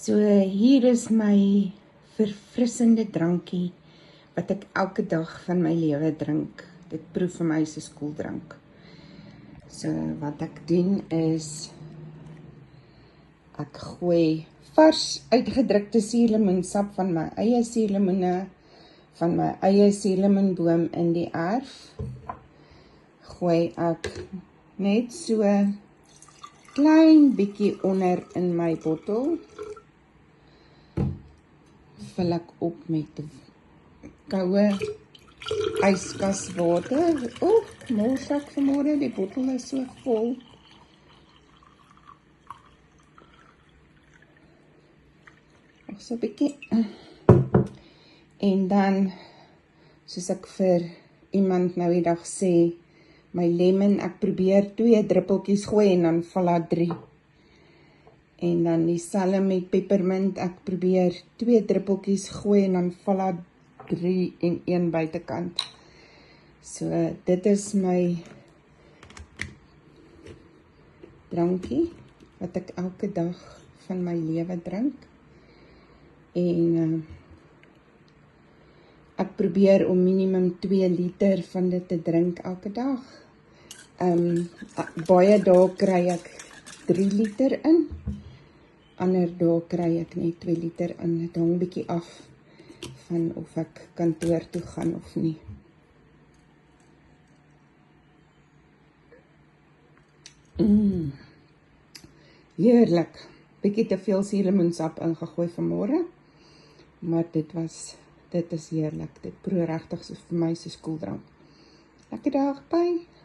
So hier is my verfrissende drankie wat ek elke dag van my lewe drink. Dit proef vir my soos koeldrank. So wat ek doen is ek gooi vars uitgedrukte suurlemoensap van my eie suurlemoene van my eie suurlemoenboom in die erf. Gooi ek net so klein bietjie onder in my bottel. Vul ek op met koue yskas water. Mors ek vanmôre, die bottel is so vol. Nog so 'n bietjie. En dan, soos ek vir iemand nou die dag sê, my lemon, ek probeer 2 druppeltjies gooi en dan val daar 3. En dan dieselfde met peppermint, ek probeer 2 druppeltjies gooi en dan val daar 3 en 1 buitekant. So, dit is my drankie, wat ek elke dag van my lewe drink. En ek probeer om minimum 2 liter van dit te drink elke dag. Baie dae kry ek 3 liter in. Ander dae kry ek net 2 liter in. Dit hang bietjie af van of ek kantoor toe gaan of nie. Heerlik. Bietjie te veel suurlemoensap ingegooi vanmôre. Maar dit is heerlik. Dit proe regtig vir my soos koeldrank. Lekker dag, bye.